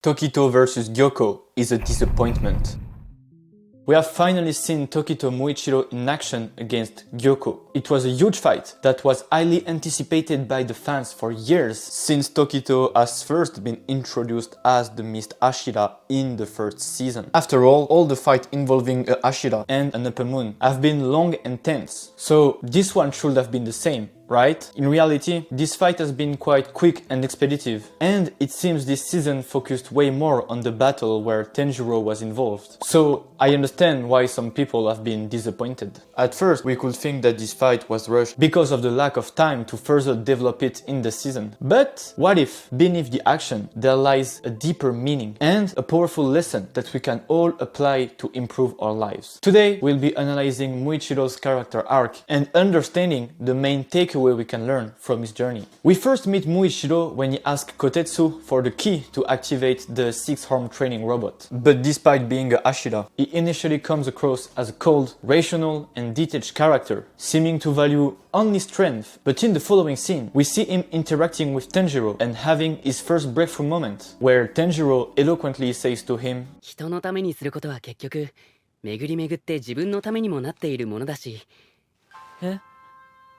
Tokito vs Gyoko is a disappointment. We have finally seen Tokito Muichiro in action against Gyoko. It was a huge fight that was highly anticipated by the fans for years, since Tokito has first been introduced as the Mist Ashira in the first season. After all the fights involving a Ashira and an upper moon have been long and tense, so this one should have been the same, right? In reality, this fight has been quite quick and expeditive, and it seems this season focused way more on the battle where Tanjiro was involved. So I understand why some people have been disappointed. At first, we could think that this fight was rushed because of the lack of time to further develop it in the season. But what if, beneath the action, there lies a deeper meaning and a powerful lesson that we can all apply to improve our lives? Today, we'll be analyzing Muichiro's character arc and understanding the main takeaway we can learn from his journey. We first meet Muichiro when he asks Kotetsu for the key to activate the 6-arm training robot. But despite being a Ashira, he initially comes across as a cold, rational and detached character, seeming to value only strength. But in the following scene, we see him interacting with Tanjiro and having his first breakthrough moment, where Tanjiro eloquently says to him, 人のためにすることは結局巡り巡って自分のためにもなっているものだし。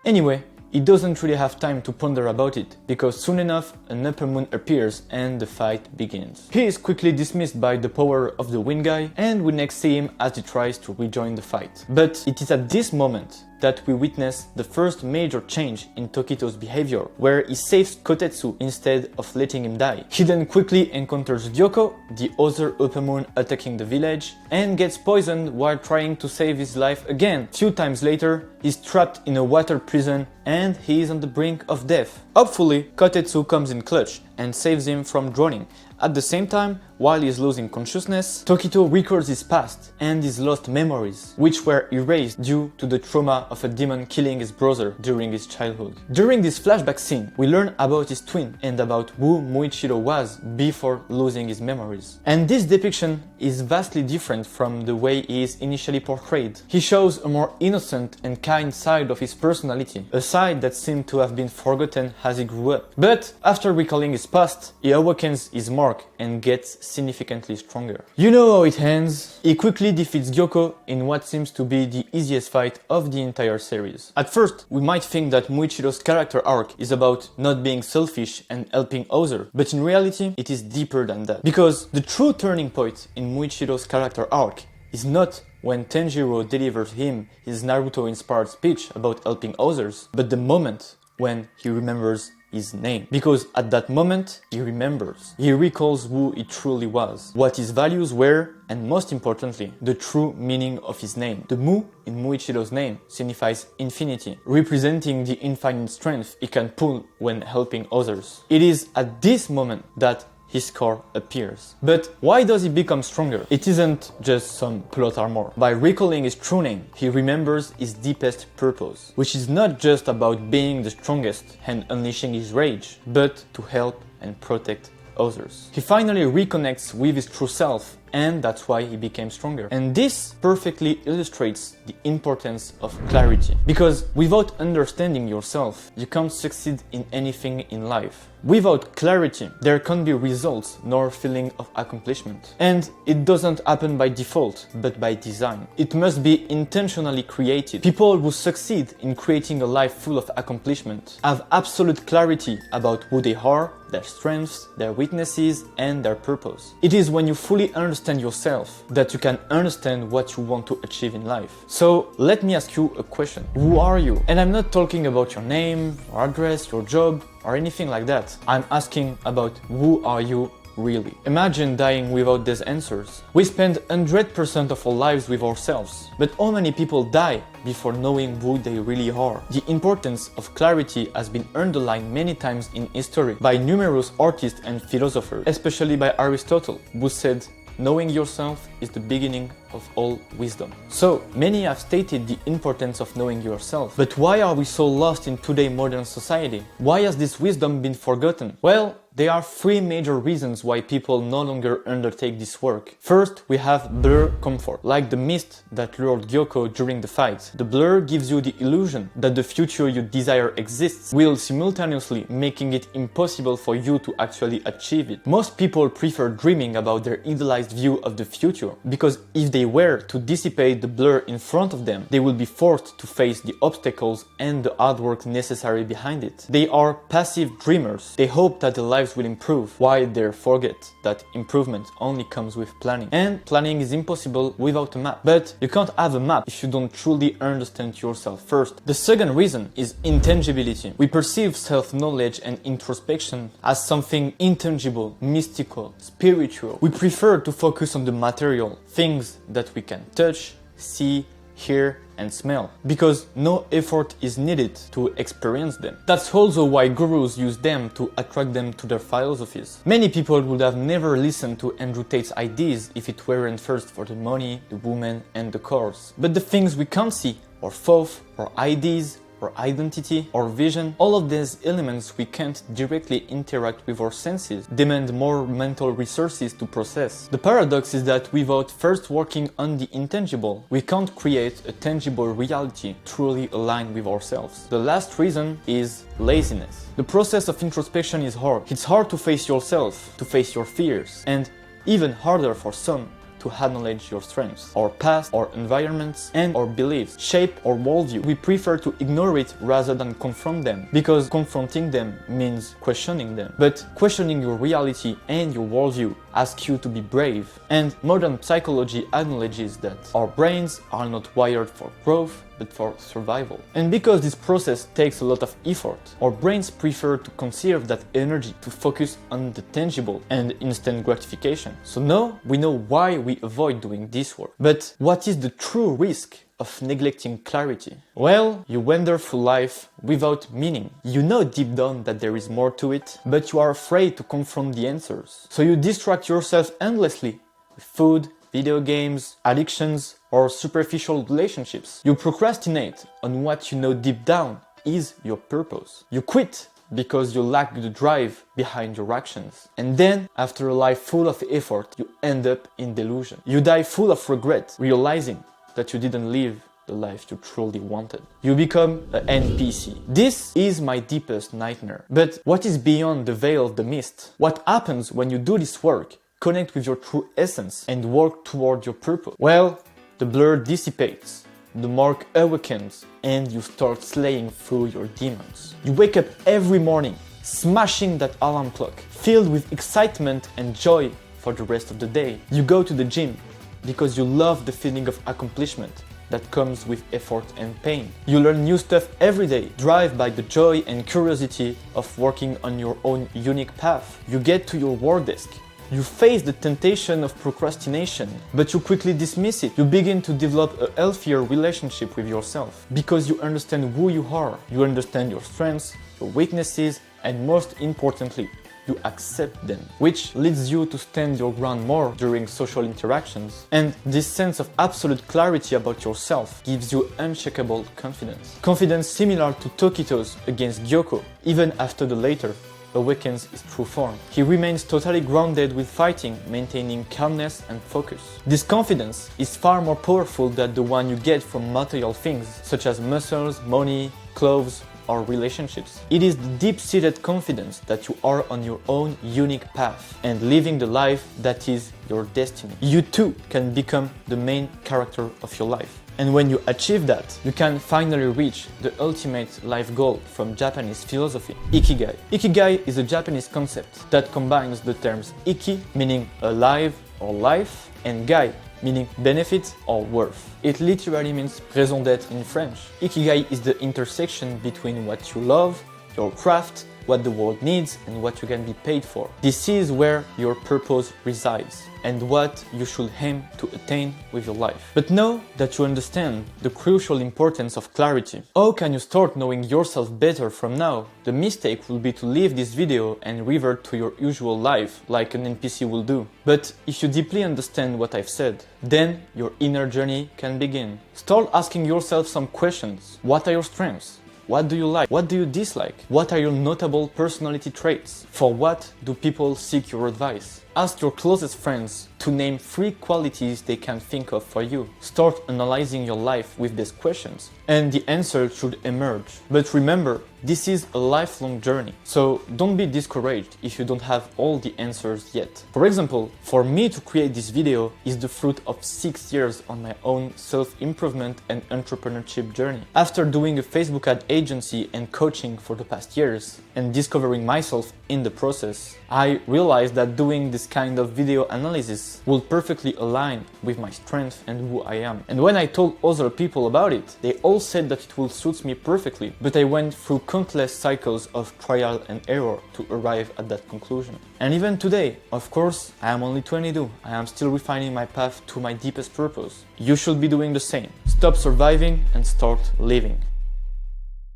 Anyway, he doesn't really have time to ponder about it, because soon enough an upper moon appears and the fight begins. He is quickly dismissed by the power of the wind guy, and we next see him as he tries to rejoin the fight. But it is at this moment that we witness the first major change in Tokito's behavior, where he saves Kotetsu instead of letting him die. He then quickly encounters Gyoko, the other upper moon attacking the village, and gets poisoned while trying to save his life again. Few times later, he's trapped in a water prison and he is on the brink of death. Hopefully, Kotetsu comes in clutch and saves him from drowning. At the same time, while he's losing consciousness, Tokito records his past and his lost memories, which were erased due to the trauma of a demon killing his brother during his childhood. During this flashback scene, we learn about his twin and about who Muichiro was before losing his memories. And this depiction is vastly different from the way he is initially portrayed. He shows a more innocent and kind side of his personality, a side that seemed to have been forgotten as he grew up. But after recalling his past, he awakens his mark and gets significantly stronger. You know how it ends. He quickly defeats Gyoko in what seems to be the easiest fight of the entire series. At first, we might think that Muichiro's character arc is about not being selfish and helping others, but in reality, it is deeper than that. Because the true turning point in Muichiro's character arc is not when Tanjiro delivers him his Naruto-inspired speech about helping others, but the moment when he remembers his name. Because at that moment, he remembers. He recalls who he truly was, what his values were, and most importantly, the true meaning of his name. The Mu in Muichiro's name signifies infinity, representing the infinite strength he can pull when helping others. It is at this moment that his core appears. But why does he become stronger? It isn't just some plot armor. By recalling his true name, he remembers his deepest purpose, which is not just about being the strongest and unleashing his rage, but to help and protect others. He finally reconnects with his true self, and that's why he became stronger. And this perfectly illustrates the importance of clarity. Because without understanding yourself, you can't succeed in anything in life. Without clarity, there can't be results nor feeling of accomplishment. And it doesn't happen by default, but by design. It must be intentionally created. People who succeed in creating a life full of accomplishment have absolute clarity about who they are, their strengths, their weaknesses, and their purpose. It is when you fully understand yourself that you can understand what you want to achieve in life. So let me ask you a question. Who are you? And I'm not talking about your name, your address, your job, or anything like that. I'm asking about who are you really? Imagine dying without these answers. We spend 100% of our lives with ourselves, but how many people die before knowing who they really are? The importance of clarity has been underlined many times in history by numerous artists and philosophers, especially by Aristotle, who said, knowing yourself is the beginning of all wisdom. So, many have stated the importance of knowing yourself. But why are we so lost in today's modern society? Why has this wisdom been forgotten? Well, there are three major reasons why people no longer undertake this work. First, we have blur comfort, like the mist that lured Gyoko during the fight. The blur gives you the illusion that the future you desire exists, while simultaneously making it impossible for you to actually achieve it. Most people prefer dreaming about their idealized view of the future, because if they were to dissipate the blur in front of them, they will be forced to face the obstacles and the hard work necessary behind it. They are passive dreamers. They hope that their lives will improve, while they forget that improvement only comes with planning. And planning is impossible without a map. But you can't have a map if you don't truly understand yourself first. The second reason is intangibility. We perceive self-knowledge and introspection as something intangible, mystical, spiritual. We prefer to focus on the material, things that we can touch, see, hear, and smell, because no effort is needed to experience them. That's also why gurus use them to attract them to their philosophies. Many people would have never listened to Andrew Tate's ideas if it weren't first for the money, the woman, and the cars. But the things we can't see, or thoughts, or ideas, or identity, or vision, all of these elements we can't directly interact with our senses, demand more mental resources to process. The paradox is that without first working on the intangible, we can't create a tangible reality truly aligned with ourselves. The last reason is laziness. The process of introspection is hard. It's hard to face yourself, to face your fears, and even harder for some to acknowledge your strengths. Our past, our environments, and our beliefs shape our worldview. We prefer to ignore it rather than confront them, because confronting them means questioning them. But questioning your reality and your worldview asks you to be brave. And modern psychology acknowledges that our brains are not wired for growth, but for survival. And because this process takes a lot of effort, our brains prefer to conserve that energy to focus on the tangible and instant gratification. So now we know why we avoid doing this work. But what is the true risk of neglecting clarity? Well, you wander through life without meaning. You know deep down that there is more to it, but you are afraid to confront the answers. So you distract yourself endlessly with food, video games, addictions, or superficial relationships. You procrastinate on what you know deep down is your purpose. You quit because you lack the drive behind your actions. And then, after a life full of effort, you end up in delusion. You die full of regret, realizing that you didn't live the life you truly wanted. You become an NPC. This is my deepest nightmare. But what is beyond the veil of the mist? What happens when you do this work, connect with your true essence, and work toward your purpose? Well, the blur dissipates, the mark awakens, and you start slaying through your demons. You wake up every morning, smashing that alarm clock, filled with excitement and joy for the rest of the day. You go to the gym because you love the feeling of accomplishment that comes with effort and pain. You learn new stuff every day, driven by the joy and curiosity of working on your own unique path. You get to your work desk. You face the temptation of procrastination, but you quickly dismiss it. You begin to develop a healthier relationship with yourself, because you understand who you are. You understand your strengths, your weaknesses, and most importantly, you accept them, which leads you to stand your ground more during social interactions. And this sense of absolute clarity about yourself gives you unshakable confidence. Confidence similar to Tokito's against Gyoko, even after the latter awakens his true form. He remains totally grounded with fighting, maintaining calmness and focus. This confidence is far more powerful than the one you get from material things, such as muscles, money, clothes, or relationships. It is the deep-seated confidence that you are on your own unique path and living the life that is your destiny. You too can become the main character of your life. And when you achieve that, you can finally reach the ultimate life goal from Japanese philosophy, Ikigai. Ikigai is a Japanese concept that combines the terms Iki, meaning alive or life, and Gai, meaning benefit or worth. It literally means raison d'être in French. Ikigai is the intersection between what you love, your craft, what the world needs, and what you can be paid for. This is where your purpose resides and what you should aim to attain with your life. But know that you understand the crucial importance of clarity. How can you start knowing yourself better from now? The mistake will be to leave this video and revert to your usual life like an NPC will do. But if you deeply understand what I've said, then your inner journey can begin. Start asking yourself some questions. What are your strengths? What do you like? What do you dislike? What are your notable personality traits? For what do people seek your advice? Ask your closest friends to name 3 qualities they can think of for you. Start analyzing your life with these questions, and the answer should emerge. But remember, this is a lifelong journey, so don't be discouraged if you don't have all the answers yet. For example, for me to create this video is the fruit of 6 years on my own self-improvement and entrepreneurship journey. After doing a Facebook ad agency and coaching for the past years, and discovering myself in the process, I realized that doing this kind of video analysis will perfectly align with my strength and who I am. And when I told other people about it, they all said that it will suit me perfectly, but I went through countless cycles of trial and error to arrive at that conclusion. And even today, of course, I am only 22, I am still refining my path to my deepest purpose. You should be doing the same. Stop surviving and start living.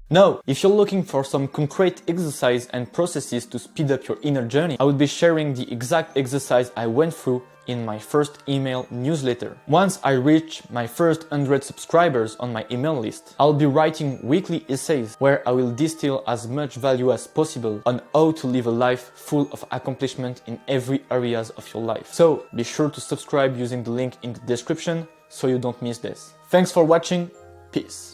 Now, if you're looking for some concrete exercise and processes to speed up your inner journey, I would be sharing the exact exercise I went through in my first email newsletter. Once I reach my first 100 subscribers on my email list, I'll be writing weekly essays where I will distill as much value as possible on how to live a life full of accomplishment in every areas of your life. So be sure to subscribe using the link in the description so you don't miss this. Thanks for watching. Peace.